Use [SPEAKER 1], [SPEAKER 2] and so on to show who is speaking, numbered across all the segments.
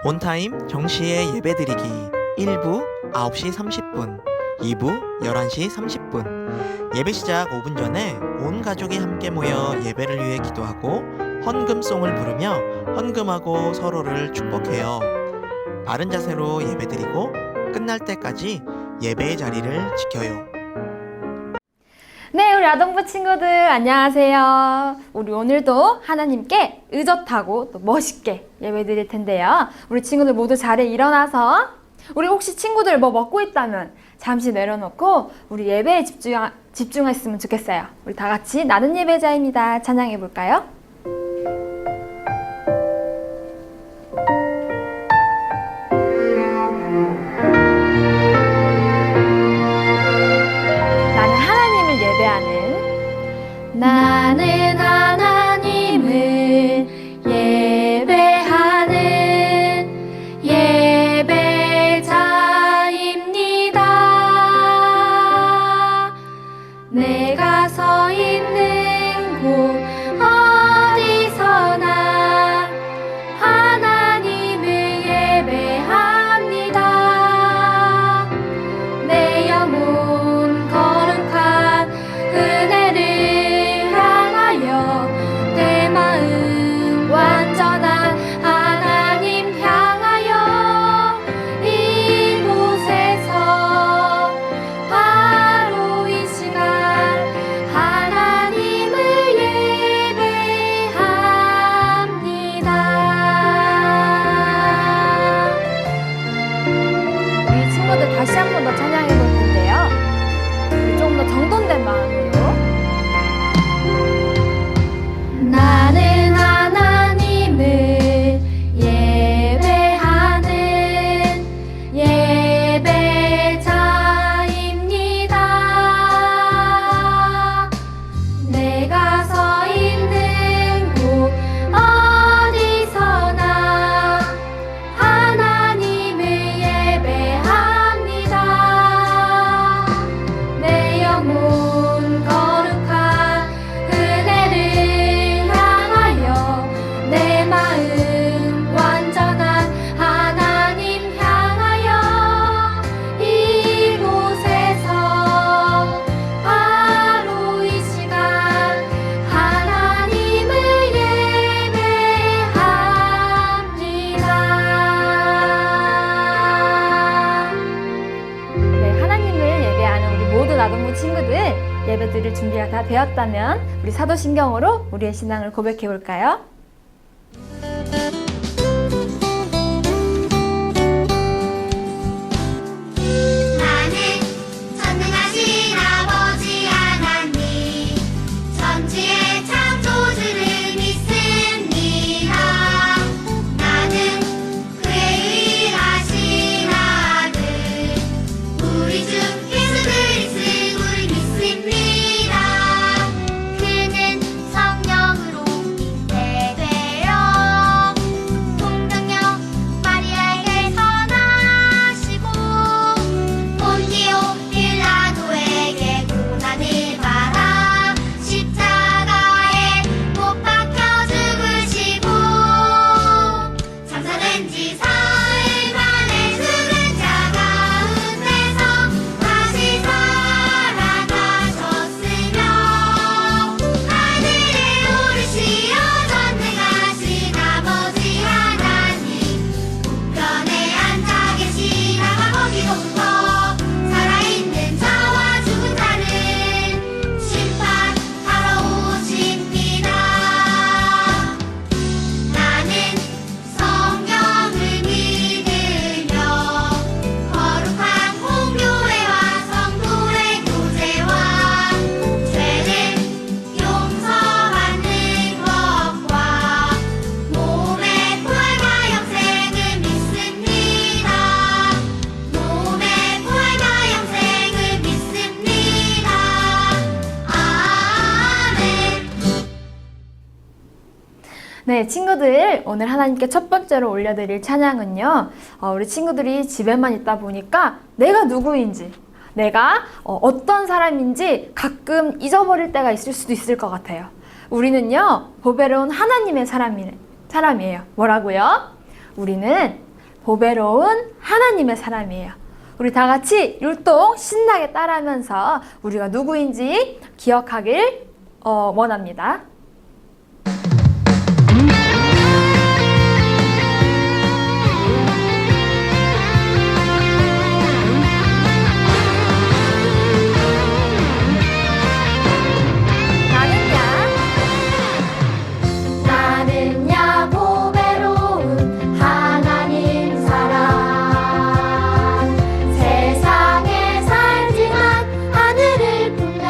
[SPEAKER 1] 온타임 정시에 예배드리기 1부 9시 30분, 2부 11시 30분. 예배 시작 5분 전에 온 가족이 함께 모여 예배를 위해 기도하고 헌금송을 부르며 헌금하고 서로를 축복해요. 바른 자세로 예배드리고 끝날 때까지 예배의 자리를 지켜요.
[SPEAKER 2] 네, 우리 아동부 친구들 안녕하세요. 우리 오늘도 하나님께 의젓하고 또 멋있게 예배 드릴 텐데요. 우리 친구들 모두 자리에 일어나서 우리 혹시 친구들 뭐 먹고 있다면 잠시 내려놓고 우리 예배에 집중했으면 좋겠어요. 우리 다 같이 나는 예배자입니다. 찬양해 볼까요? 나는 하나님을 예배하는 예배자입니다. 내가 서 있는 곳 어디서나 하나님을 예배합니다. 내 영혼 거룩한 은혜를 내 마음 완전한 하나님 향하여 이곳에서 바로 이 시간 하나님을 예배합니다. 우리 친구들 다시 한 번 더 찬양해 볼 텐데요. 좀 더 정돈된 마음으로 나는 하나님을 예배하는 예배자입니다. 내가 서 있는 곳 어디서나 하나님을 예배합니다. 내 영혼 거룩한 은혜를 내 마음 완전한 하나님 향하여 이곳에서 바로 이 시간 하나님을 예배합니다. 네, 하나님을 예배하는 우리 모든 아동부 친구들 예배 드릴 준비가 다 되었다면 우리 사도신경으로 우리의 신앙을 고백해 볼까요? 네, 친구들 오늘 하나님께 첫 번째로 올려드릴 찬양은요, 우리 친구들이 집에만 있다 보니까 내가 누구인지, 내가 어떤 사람인지 가끔 잊어버릴 때가 있을 수도 있을 것 같아요. 우리는요, 보배로운 하나님의 사람이에요. 뭐라고요? 우리는 보배로운 하나님의 사람이에요. 우리 다 같이 율동 신나게 따라하면서 우리가 누구인지 기억하길 원합니다.
[SPEAKER 3] 나는야 보배로운 하나님 사람 세상에 살지만 하늘을 품네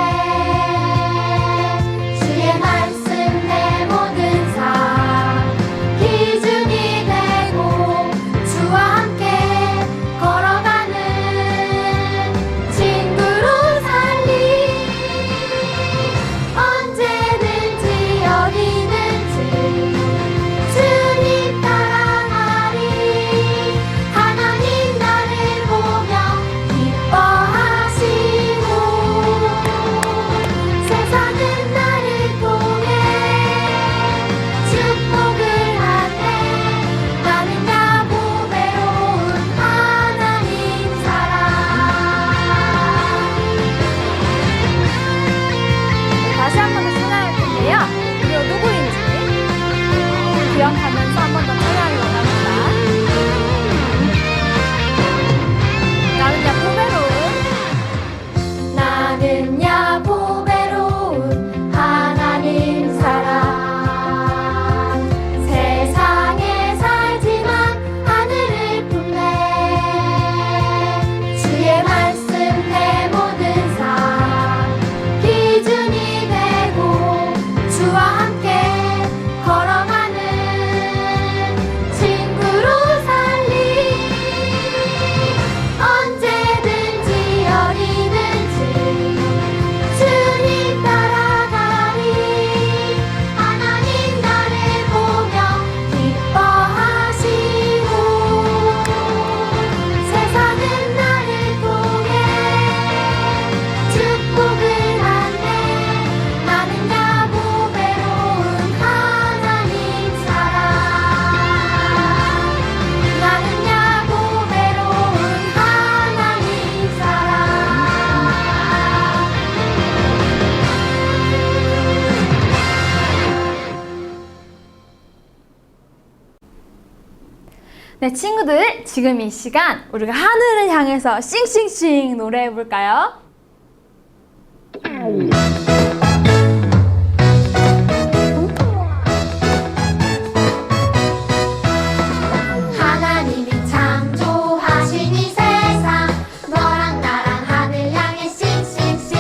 [SPEAKER 3] 주의 말씀 내 모든 삶 기준이 되고 주와 함께 걸어가는 친구로 살리 언제든지 어디든지 주님 따라가리 하나님 나를 보며 기뻐하시고 세상은 나를 통해 축복을 하네 나는야 보배로운 하나님 사람
[SPEAKER 2] 다시 한 번 더 찬양할 텐데요. 우리가 누구인지 기억하면서 한 번 더 찬양하기 원합니다. 나는야 보배로운
[SPEAKER 3] 나는야 보배로운 하나님 사람 세상에 살지만 하늘을 품네 주의 말씀 내 모든 삶 기준이 되고 주와 함께 걸어가는 친구로 살리 언제든지 어디든지 주님 따라가리 하나님 나를 보며 기뻐하시고 세상은 나를 통해 축복을 하네 나는야 보배로운 하나님 사람 나는야 보배로운 하나님 사람
[SPEAKER 2] 네, 친구들, 지금 이 시간 우리가 하늘을 향해서 싱싱싱 노래해 볼까요?
[SPEAKER 3] 하나님이 창조하신 이 세상 너랑 나랑 하늘 향해 싱싱싱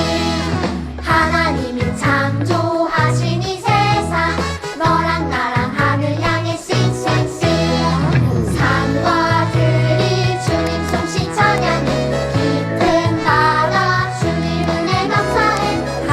[SPEAKER 3] 하나님이 창조하신 이 세상 너랑 나랑 하늘 향해 싱싱싱 산과 들이 주님 솜씨 찬양해 깊은 바다 주님 은혜 감사해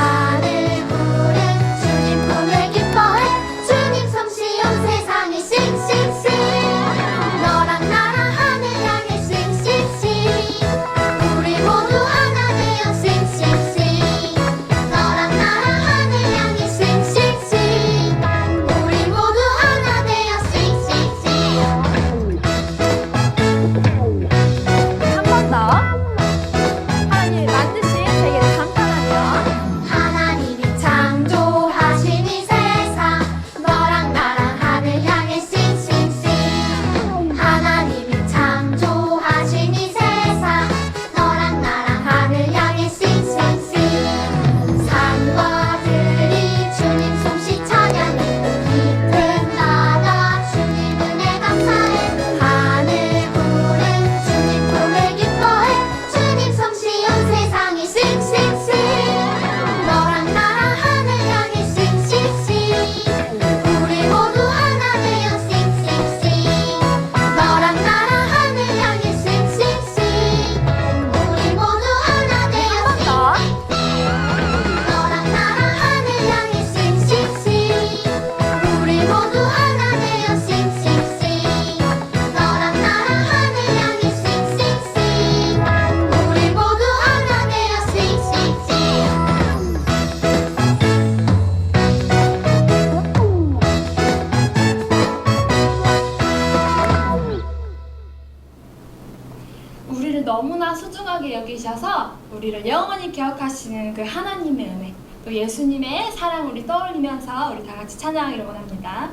[SPEAKER 2] 너무나 소중하게 여기셔서 우리를 영원히 기억하시는 그 하나님의 은혜, 또 예수님의 사랑을 우리 떠올리면서 우리 다 같이 찬양하기를 원합니다.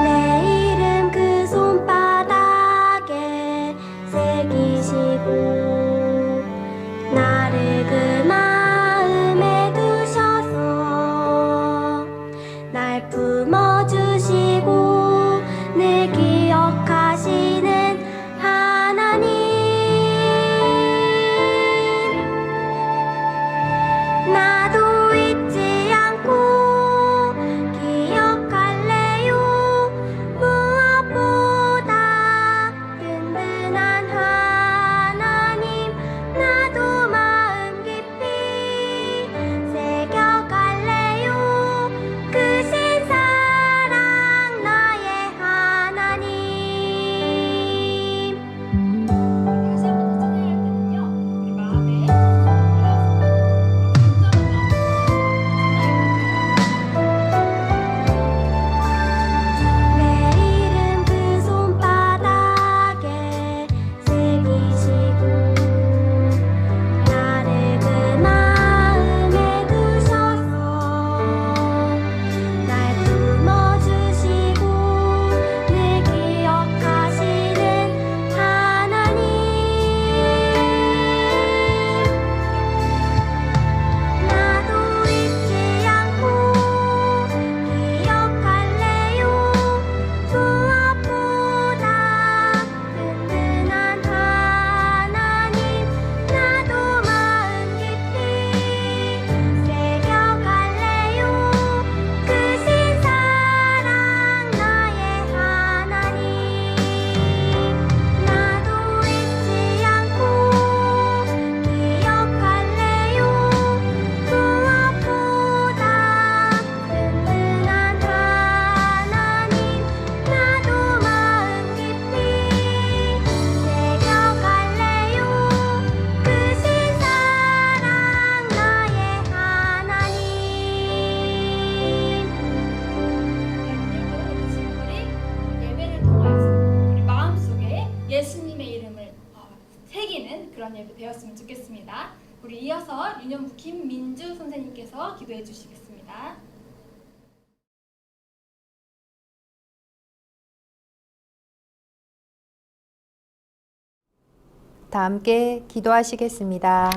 [SPEAKER 3] 내 이름 그 손바닥에 새기시고 나를 그 마음에 두셔서 날 품어주시고 늘 기억하시는 하나님, 나도 잊지 않고 기억할래요. 무엇보다 든든한 하나님, 나도 마음 깊이 새겨갈래요. 크신 사랑 나의 하나님.
[SPEAKER 2] 다시 한번 더 찬양할 때는요, 우리 마음에
[SPEAKER 3] 내 이름 그 손바닥에 새기시고 나를 그 마음에 두셔서 날 품어주시고 늘 기억하시는 하나님, 나도 잊지 않고 기억할래요. 무엇보다 든든한 하나님, 나도 마음 깊이 새겨갈래요. 크신 사랑 나의 하나님, 나도 잊지 않고 기억할래요. 무엇보다 든든한 하나님, 나도 마음 깊이 새겨갈래요. 크신 사랑 나의 하나님.
[SPEAKER 2] 오늘도 우리 친구들이 예배를 통하여서 우리 마음속에 예수님의 이름을 새기는 그런 예배 되었으면 좋겠습니다. 우리 이어서 유년부 김민주 선생님께서 기도해 주시겠습니다.
[SPEAKER 4] 다 함께 기도하시겠습니다.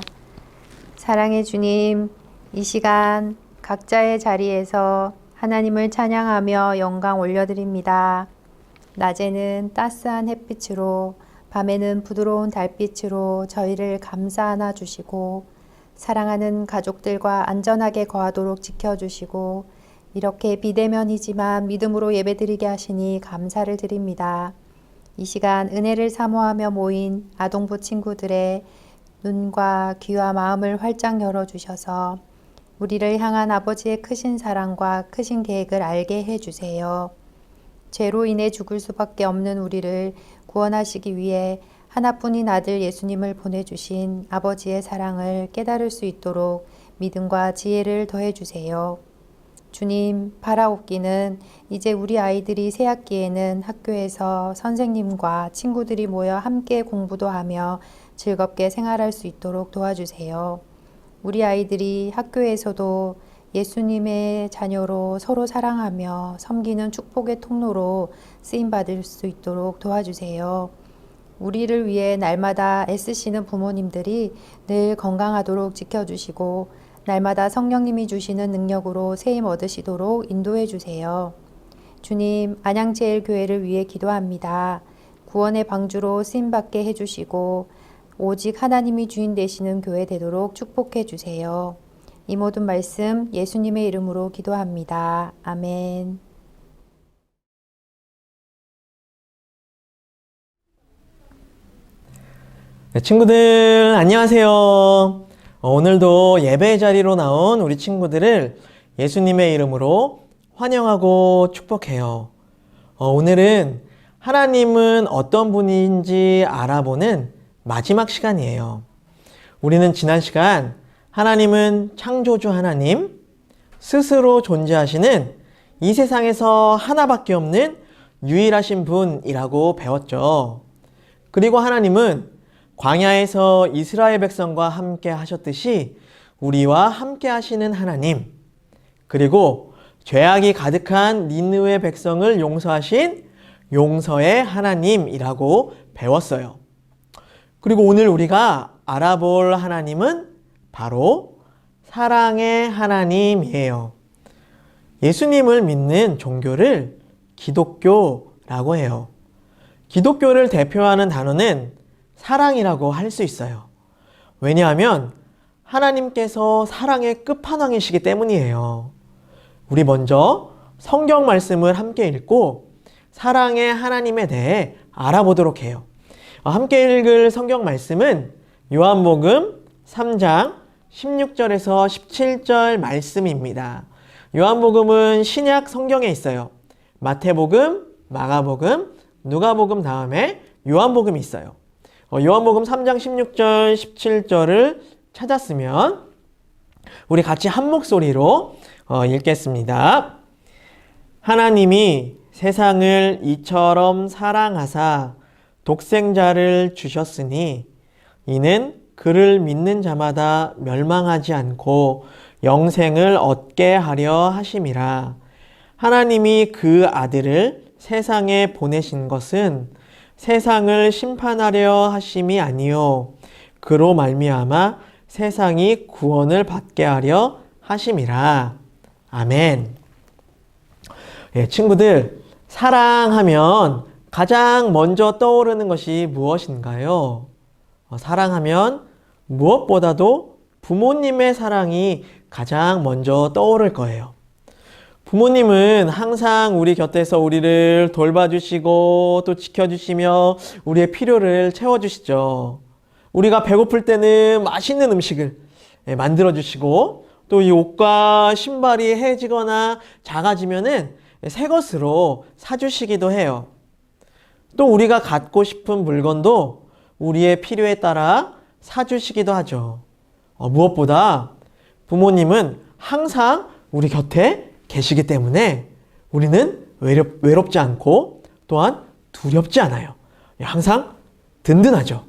[SPEAKER 4] 사랑의 주님, 이 시간 각자의 자리에서 하나님을 찬양하며 영광 올려드립니다. 낮에는 따스한 햇빛으로, 밤에는 부드러운 달빛으로 저희를 감싸 안아 주시고 사랑하는 가족들과 안전하게 거하도록 지켜주시고 이렇게 비대면이지만 믿음으로 예배드리게 하시니 감사를 드립니다. 이 시간 은혜를 사모하며 모인 아동부 친구들의 눈과 귀와 마음을 활짝 열어주셔서 우리를 향한 아버지의 크신 사랑과 크신 계획을 알게 해주세요. 죄로 인해 죽을 수밖에 없는 우리를 구원하시기 위해 하나뿐인 아들 예수님을 보내주신 아버지의 사랑을 깨달을 수 있도록 믿음과 지혜를 더해주세요. 주님, 바라옵기는 이제 우리 아이들이 새학기에는 학교에서 선생님과 친구들이 모여 함께 공부도 하며 즐겁게 생활할 수 있도록 도와주세요. 우리 아이들이 학교에서도 예수님의 자녀로 서로 사랑하며 섬기는 축복의 통로로 쓰임받을 수 있도록 도와주세요. 우리를 위해 날마다 애쓰시는 부모님들이 늘 건강하도록 지켜주시고 날마다 성령님이 주시는 능력으로 세임 얻으시도록 인도해 주세요. 주님, 안양제일교회를 위해 기도합니다. 구원의 방주로 쓰임받게 해주시고 오직 하나님이 주인 되시는 교회 되도록 축복해 주세요. 이 모든 말씀 예수님의 이름으로 기도합니다. 아멘.
[SPEAKER 1] 네, 친구들 안녕하세요. 오늘도 예배 자리로 나온 우리 친구들을 예수님의 이름으로 환영하고 축복해요. 오늘은 하나님은 어떤 분인지 알아보는 마지막 시간이에요. 우리는 지난 시간 하나님은 창조주 하나님, 스스로 존재하시는 이 세상에서 하나밖에 없는 유일하신 분이라고 배웠죠. 그리고 하나님은 광야에서 이스라엘 백성과 함께 하셨듯이 우리와 함께 하시는 하나님, 그리고 죄악이 가득한 니느웨 백성을 용서하신 용서의 하나님이라고 배웠어요. 그리고 오늘 우리가 알아볼 하나님은 바로 사랑의 하나님이에요. 예수님을 믿는 종교를 기독교라고 해요. 기독교를 대표하는 단어는 사랑이라고 할 수 있어요. 왜냐하면 하나님께서 사랑의 끝판왕이시기 때문이에요. 우리 먼저 성경 말씀을 함께 읽고 사랑의 하나님에 대해 알아보도록 해요. 함께 읽을 성경 말씀은 요한복음 3장 16절에서 17절 말씀입니다. 요한복음은 신약 성경에 있어요. 마태복음, 마가복음, 누가복음 다음에 요한복음이 있어요. 요한복음 3장 16절, 17절을 찾았으면 우리 같이 한 목소리로 읽겠습니다. 하나님이 세상을 이처럼 사랑하사 독생자를 주셨으니 이는 그를 믿는 자마다 멸망하지 않고 영생을 얻게 하려 하심이라. 하나님이 그 아들을 세상에 보내신 것은 세상을 심판하려 하심이 아니요 그로 말미암아 세상이 구원을 받게 하려 하심이라. 아멘. 친구들, 사랑하면 가장 먼저 떠오르는 것이 무엇인가요? 사랑하면 무엇보다도 부모님의 사랑이 가장 먼저 떠오를 거예요. 부모님은 항상 우리 곁에서 우리를 돌봐주시고 또 지켜주시며 우리의 필요를 채워주시죠. 우리가 배고플 때는 맛있는 음식을 만들어주시고 또 이 옷과 신발이 해지거나 작아지면은 새 것으로 사주시기도 해요. 또 우리가 갖고 싶은 물건도 우리의 필요에 따라 사주시기도 하죠. 무엇보다 부모님은 항상 우리 곁에 계시기 때문에 우리는 외롭지 않고 또한 두렵지 않아요. 항상 든든하죠.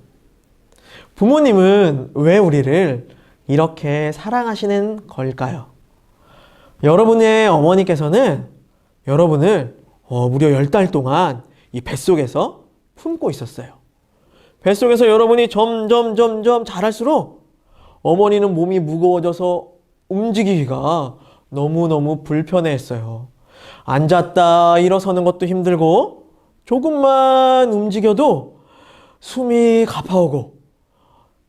[SPEAKER 1] 부모님은 왜 우리를 이렇게 사랑하시는 걸까요? 여러분의 어머니께서는 여러분을 무려 10달 동안 이 뱃속에서 품고 있었어요. 뱃속에서 여러분이 점점 자랄수록 어머니는 몸이 무거워져서 움직이기가 너무너무 불편해했어요. 앉았다 일어서는 것도 힘들고 조금만 움직여도 숨이 가파오고,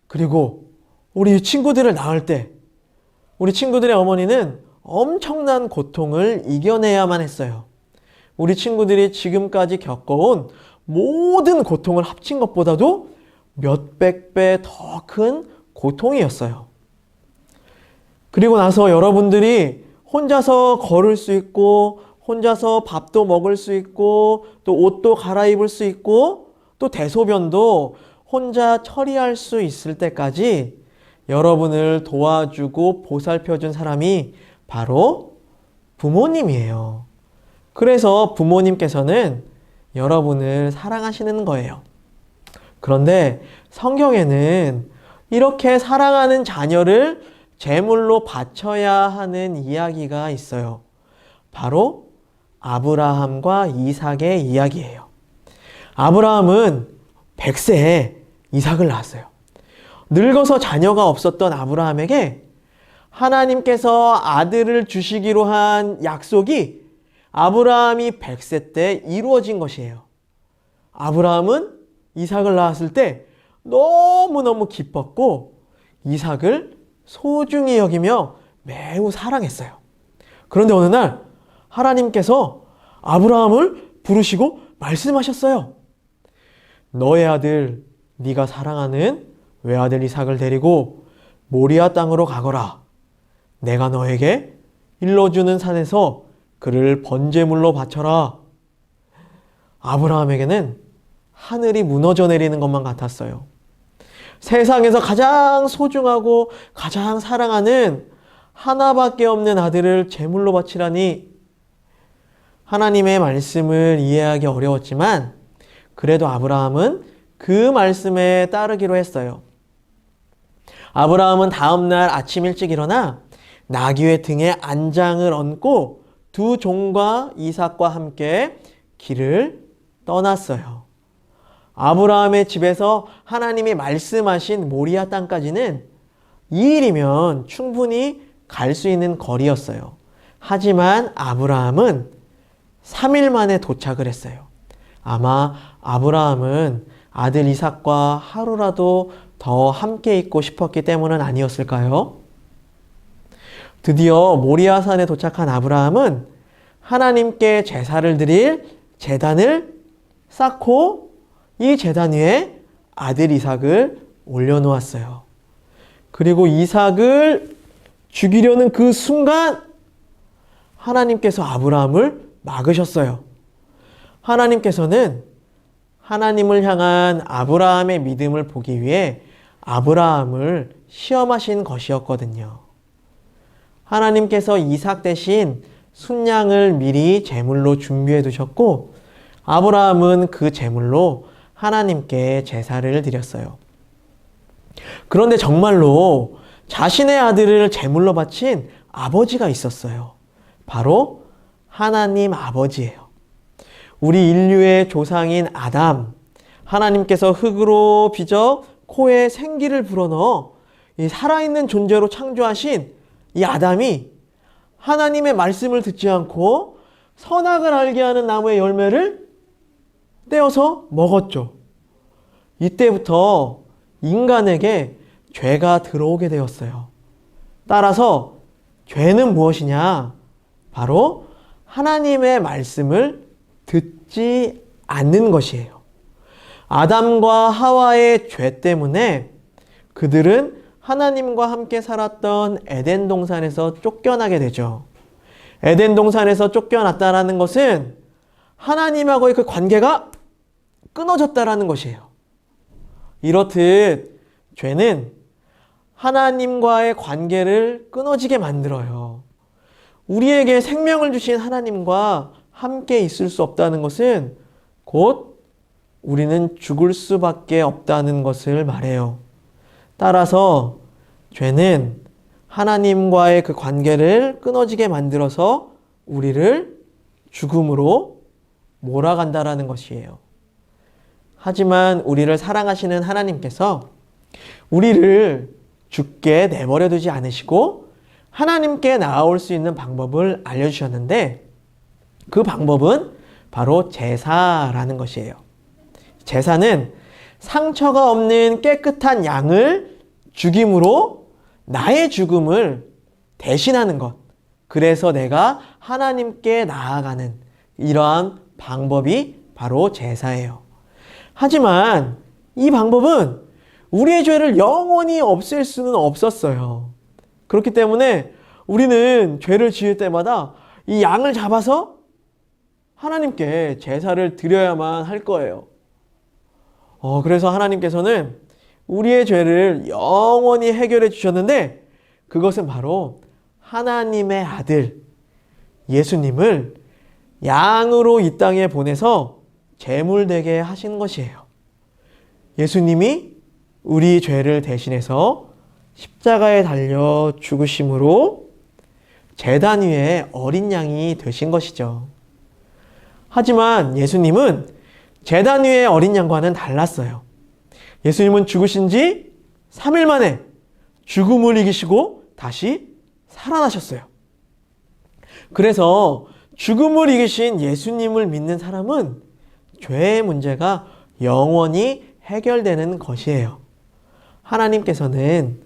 [SPEAKER 1] 그리고 우리 친구들을 낳을 때 우리 친구들의 어머니는 엄청난 고통을 이겨내야만 했어요. 우리 친구들이 지금까지 겪어온 모든 고통을 합친 것보다도 몇백 배 더 큰 고통이었어요. 그리고 나서 여러분들이 혼자서 걸을 수 있고 혼자서 밥도 먹을 수 있고 또 옷도 갈아입을 수 있고 또 대소변도 혼자 처리할 수 있을 때까지 여러분을 도와주고 보살펴준 사람이 바로 부모님이에요. 그래서 부모님께서는 여러분을 사랑하시는 거예요. 그런데 성경에는 이렇게 사랑하는 자녀를 제물로 바쳐야 하는 이야기가 있어요. 바로 아브라함과 이삭의 이야기예요. 아브라함은 100세에 이삭을 낳았어요. 늙어서 자녀가 없었던 아브라함에게 하나님께서 아들을 주시기로 한 약속이 아브라함이 100세 때 이루어진 것이에요. 아브라함은 이삭을 낳았을 때 너무너무 기뻤고 이삭을 소중히 여기며 매우 사랑했어요. 그런데 어느 날 하나님께서 아브라함을 부르시고 말씀하셨어요. 너의 아들, 네가 사랑하는 외아들 이삭을 데리고 모리아 땅으로 가거라. 내가 너에게 일러주는 산에서 그를 번제물로 바쳐라. 아브라함에게는 하늘이 무너져 내리는 것만 같았어요. 세상에서 가장 소중하고 가장 사랑하는 하나밖에 없는 아들을 제물로 바치라니 하나님의 말씀을 이해하기 어려웠지만 그래도 아브라함은 그 말씀에 따르기로 했어요. 아브라함은 다음날 아침 일찍 일어나 나귀의 등에 안장을 얹고 두 종과 이삭과 함께 길을 떠났어요. 아브라함의 집에서 하나님이 말씀하신 모리아 땅까지는 2일이면 충분히 갈 수 있는 거리였어요. 하지만 아브라함은 3일 만에 도착을 했어요. 아마 아브라함은 아들 이삭과 하루라도 더 함께 있고 싶었기 때문은 아니었을까요? 드디어 모리아산에 도착한 아브라함은 하나님께 제사를 드릴 제단을 쌓고 이 제단 위에 아들 이삭을 올려놓았어요. 그리고 이삭을 죽이려는 그 순간 하나님께서 아브라함을 막으셨어요. 하나님께서는 하나님을 향한 아브라함의 믿음을 보기 위해 아브라함을 시험하신 것이었거든요. 하나님께서 이삭 대신 순양을 미리 제물로 준비해 두셨고 아브라함은 그 제물로 하나님께 제사를 드렸어요. 그런데 정말로 자신의 아들을 제물로 바친 아버지가 있었어요. 바로 하나님 아버지예요. 우리 인류의 조상인 아담, 하나님께서 흙으로 빚어 코에 생기를 불어넣어 이 살아있는 존재로 창조하신 이 아담이 하나님의 말씀을 듣지 않고 선악을 알게 하는 나무의 열매를 떼어서 먹었죠. 이때부터 인간에게 죄가 들어오게 되었어요. 따라서 죄는 무엇이냐? 바로 하나님의 말씀을 듣지 않는 것이에요. 아담과 하와의 죄 때문에 그들은 하나님과 함께 살았던 에덴 동산에서 쫓겨나게 되죠. 에덴 동산에서 쫓겨났다라는 것은 하나님하고의 그 관계가 끊어졌다라는 것이에요. 이렇듯 죄는 하나님과의 관계를 끊어지게 만들어요. 우리에게 생명을 주신 하나님과 함께 있을 수 없다는 것은 곧 우리는 죽을 수밖에 없다는 것을 말해요. 따라서 죄는 하나님과의 그 관계를 끊어지게 만들어서 우리를 죽음으로 몰아간다라는 것이에요. 하지만 우리를 사랑하시는 하나님께서 우리를 죽게 내버려 두지 않으시고 하나님께 나아올 수 있는 방법을 알려주셨는데 그 방법은 바로 제사라는 것이에요. 제사는 상처가 없는 깨끗한 양을 죽임으로 나의 죽음을 대신하는 것. 그래서 내가 하나님께 나아가는 이러한 방법이 바로 제사예요. 하지만 이 방법은 우리의 죄를 영원히 없앨 수는 없었어요. 그렇기 때문에 우리는 죄를 지을 때마다 이 양을 잡아서 하나님께 제사를 드려야만 할 거예요. 그래서 하나님께서는 우리의 죄를 영원히 해결해 주셨는데 그것은 바로 하나님의 아들 예수님을 양으로 이 땅에 보내서 제물되게 하신 것이에요. 예수님이 우리 죄를 대신해서 십자가에 달려 죽으심으로 제단 위에 어린 양이 되신 것이죠. 하지만 예수님은 제단 위의 어린 양과는 달랐어요. 예수님은 죽으신 지 3일 만에 죽음을 이기시고 다시 살아나셨어요. 그래서 죽음을 이기신 예수님을 믿는 사람은 죄의 문제가 영원히 해결되는 것이에요. 하나님께서는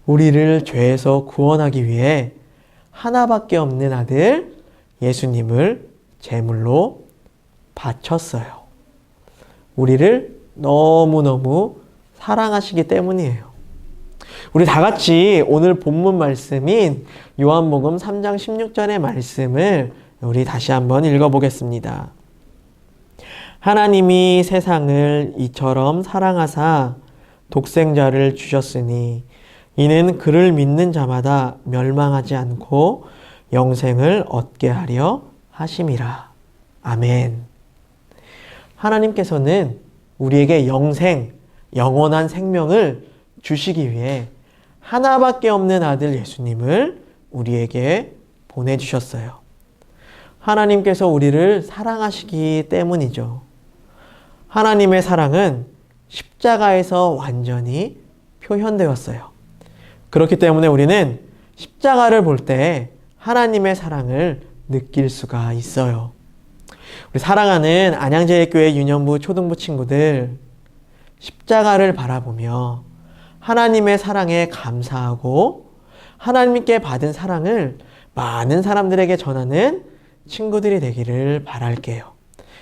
[SPEAKER 1] 우리를 죄에서 구원하기 위해 하나밖에 없는 아들 예수님을 제물로 바쳤어요. 우리를 너무너무 사랑하시기 때문이에요. 우리 다 같이 오늘 본문 말씀인 요한복음 3장 16절의 말씀을 우리 다시 한번 읽어보겠습니다. 하나님이 세상을 이처럼 사랑하사 독생자를 주셨으니 이는 그를 믿는 자마다 멸망하지 않고 영생을 얻게 하려 하심이라. 아멘. 하나님께서는 우리에게 영원한 생명을 주시기 위해 하나밖에 없는 아들 예수님을 우리에게 보내주셨어요. 하나님께서 우리를 사랑하시기 때문이죠. 하나님의 사랑은 십자가에서 완전히 표현되었어요. 그렇기 때문에 우리는 십자가를 볼 때 하나님의 사랑을 느낄 수가 있어요. 우리 사랑하는 안양제일교회 유년부 초등부 친구들, 십자가를 바라보며 하나님의 사랑에 감사하고 하나님께 받은 사랑을 많은 사람들에게 전하는 친구들이 되기를 바랄게요.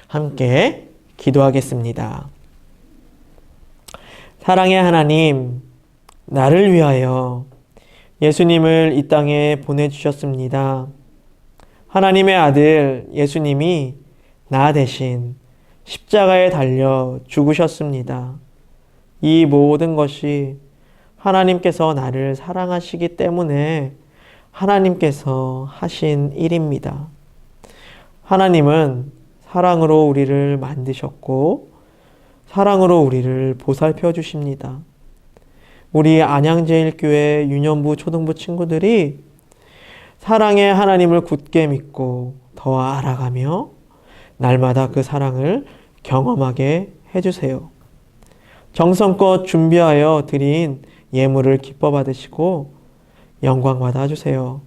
[SPEAKER 1] 함께 기도하겠습니다. 사랑의 하나님, 나를 위하여 예수님을 이 땅에 보내주셨습니다. 하나님의 아들 예수님이 나 대신 십자가에 달려 죽으셨습니다. 이 모든 것이 하나님께서 나를 사랑하시기 때문에 하나님께서 하신 일입니다. 하나님은 사랑으로 우리를 만드셨고 사랑으로 우리를 보살펴 주십니다. 우리 안양제일교회 유년부 초등부 친구들이 사랑의 하나님을 굳게 믿고 더 알아가며 날마다 그 사랑을 경험하게 해주세요. 정성껏 준비하여 드린 예물을 기뻐 받으시고 영광 받아 주세요.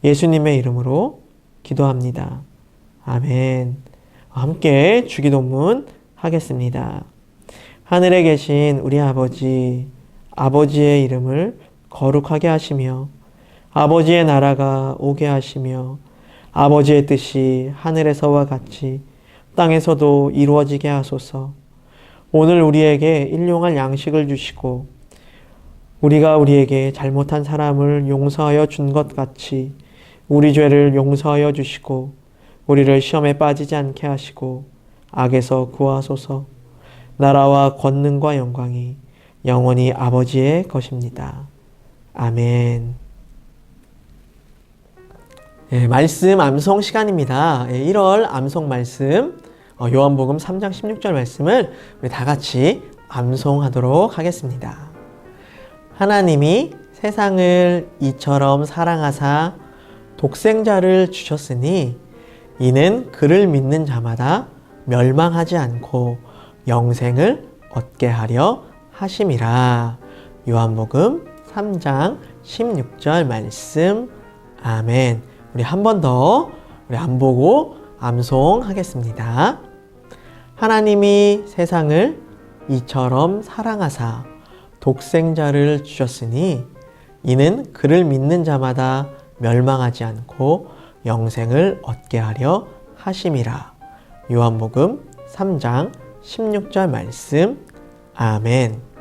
[SPEAKER 1] 예수님의 이름으로 기도합니다. 아멘. 함께 주기도문 하겠습니다. 하늘에 계신 우리 아버지, 아버지의 이름을 거룩하게 하시며 아버지의 나라가 오게 하시며 아버지의 뜻이 하늘에서와 같이 땅에서도 이루어지게 하소서. 오늘 우리에게 일용할 양식을 주시고 우리가 우리에게 잘못한 사람을 용서하여 준 것 같이 우리 죄를 용서하여 주시고 우리를 시험에 빠지지 않게 하시고 악에서 구하소서. 나라와 권능과 영광이 영원히 아버지의 것입니다. 아멘. 말씀 암송 시간입니다. 1월 암송 말씀 요한복음 3장 16절 말씀을 우리 다 같이 암송하도록 하겠습니다. 하나님이 세상을 이처럼 사랑하사 독생자를 주셨으니 이는 그를 믿는 자마다 멸망하지 않고 영생을 얻게 하려 하심이라. 요한복음 3장 16절 말씀. 아멘. 우리 한 번 더 우리 안 보고 암송하겠습니다. 하나님이 세상을 이처럼 사랑하사 독생자를 주셨으니 이는 그를 믿는 자마다 멸망하지 않고 영생을 얻게 하려 하심이라. 요한복음 3장 16절 말씀. 아멘.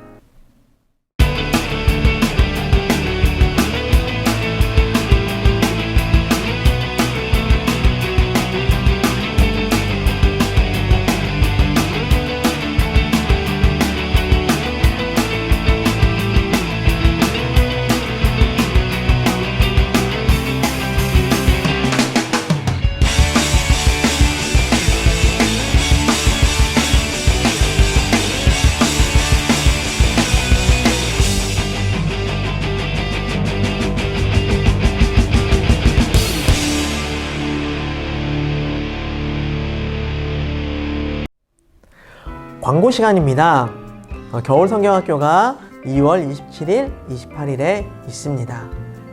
[SPEAKER 1] 광고 시간입니다. 겨울성경학교가 2월 27일, 28일에 있습니다.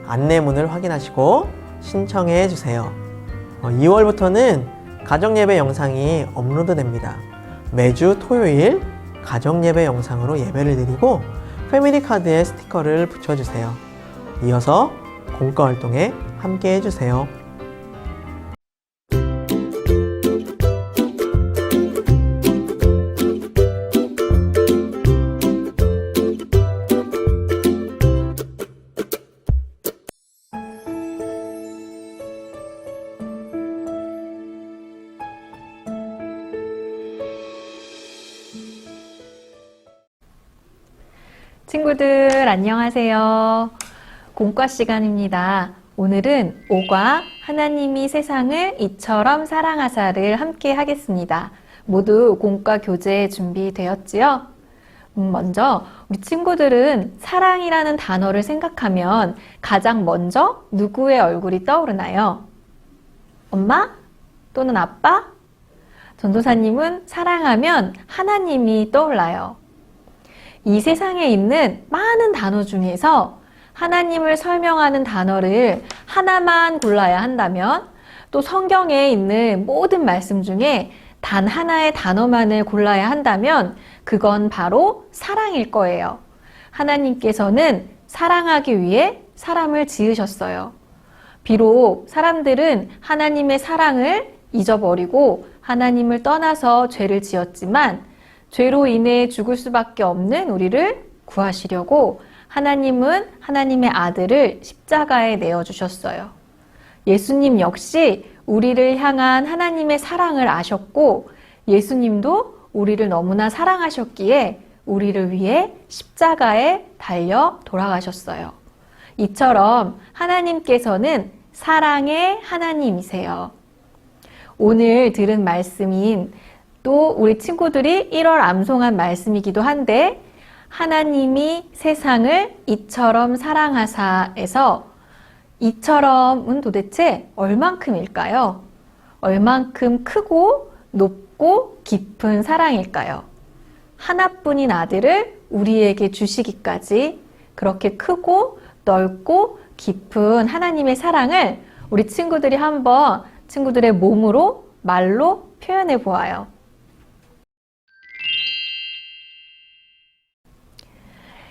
[SPEAKER 1] 안내문을 확인하시고 신청해 주세요. 2월부터는 가정예배 영상이 업로드됩니다. 매주 토요일 가정예배 영상으로 예배를 드리고 패밀리카드에 스티커를 붙여주세요. 이어서 공과활동에 함께 해주세요.
[SPEAKER 5] 친구들 안녕하세요. 공과 시간입니다. 오늘은 5과 하나님이 세상을 이처럼 사랑하사를 함께 하겠습니다. 모두 공과 교재 준비되었지요? 먼저 우리 친구들은 사랑이라는 단어를 생각하면 가장 먼저 누구의 얼굴이 떠오르나요? 엄마? 또는 아빠? 전도사님은 사랑하면 하나님이 떠올라요. 이 세상에 있는 많은 단어 중에서 하나님을 설명하는 단어를 하나만 골라야 한다면, 또 성경에 있는 모든 말씀 중에 단 하나의 단어만을 골라야 한다면 그건 바로 사랑일 거예요. 하나님께서는 사랑하기 위해 사람을 지으셨어요. 비록 사람들은 하나님의 사랑을 잊어버리고 하나님을 떠나서 죄를 지었지만, 죄로 인해 죽을 수밖에 없는 우리를 구하시려고 하나님은 하나님의 아들을 십자가에 내어주셨어요. 예수님 역시 우리를 향한 하나님의 사랑을 아셨고, 예수님도 우리를 너무나 사랑하셨기에 우리를 위해 십자가에 달려 돌아가셨어요. 이처럼 하나님께서는 사랑의 하나님이세요. 오늘 들은 말씀인, 또 우리 친구들이 1월 암송한 말씀이기도 한데, 하나님이 세상을 이처럼 사랑하사에서 이처럼은 도대체 얼만큼일까요? 얼만큼 크고 높고 깊은 사랑일까요? 하나뿐인 아들을 우리에게 주시기까지 그렇게 크고 넓고 깊은 하나님의 사랑을 우리 친구들이 한번 친구들의 몸으로, 말로 표현해 보아요.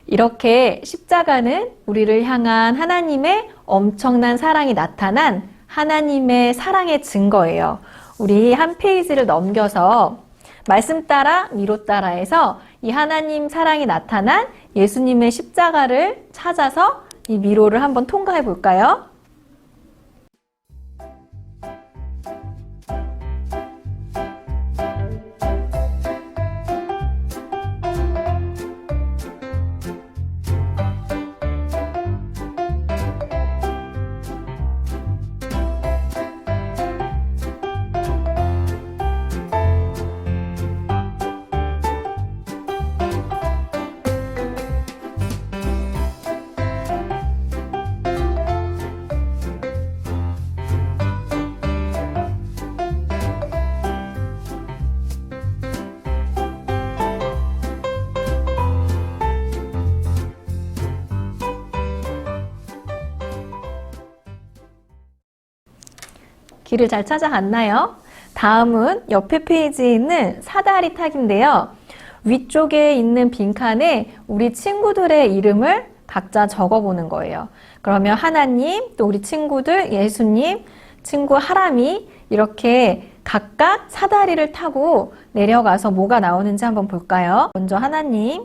[SPEAKER 5] 이렇게 십자가는 우리를 향한 하나님의 엄청난 사랑이 나타난 하나님의 사랑의 증거예요. 우리 한 페이지를 넘겨서 말씀 따라 미로 따라해서 이 하나님 사랑이 나타난 예수님의 십자가를 찾아서 이 미로를 한번 통과해 볼까요? 길을 잘 찾아갔나요? 다음은 옆에 페이지에 있는 사다리 타기인데요. 위쪽에 있는 빈칸에 우리 친구들의 이름을 각자 적어보는 거예요. 그러면 하나님, 또 우리 친구들, 예수님, 친구 하람이 이렇게 각각 사다리를 타고 내려가서 뭐가 나오는지 한번 볼까요? 먼저 하나님.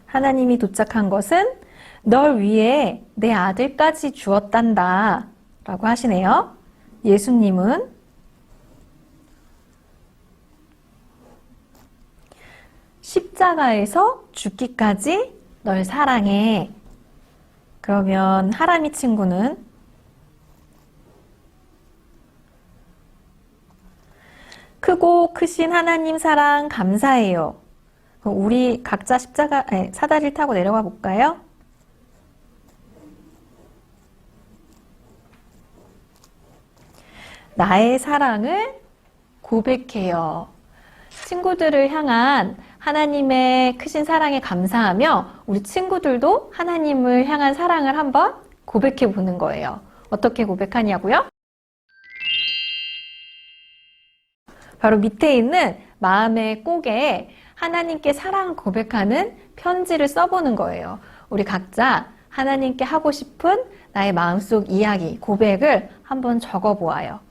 [SPEAKER 5] 하나님이 도착한 것은 널 위해 내 아들까지 주었단다 라고 하시네요. 예수님은 십자가에서 죽기까지 널 사랑해. 그러면 하람이 친구는 크고 크신 하나님 사랑 감사해요. 그럼 우리 각자 사다리를 타고 내려가 볼까요? 나의 사랑을 고백해요. 친구들을 향한 하나님의 크신 사랑에 감사하며 우리 친구들도 하나님을 향한 사랑을 한번 고백해 보는 거예요. 어떻게 고백하냐고요? 바로 밑에 있는 마음의 꼭에 하나님께 사랑을 고백하는 편지를 써보는 거예요. 우리 각자 하나님께 하고 싶은 나의 마음속 이야기, 고백을 한번 적어보아요.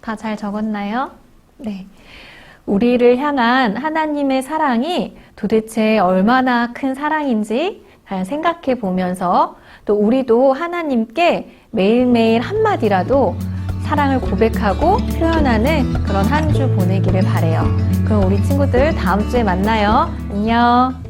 [SPEAKER 5] 다 잘 적었나요? 네. 우리를 향한 하나님의 사랑이 도대체 얼마나 큰 사랑인지 잘 생각해 보면서 또 우리도 하나님께 매일매일 한마디라도 사랑을 고백하고 표현하는 그런 한 주 보내기를 바래요. 그럼 우리 친구들 다음 주에 만나요. 안녕.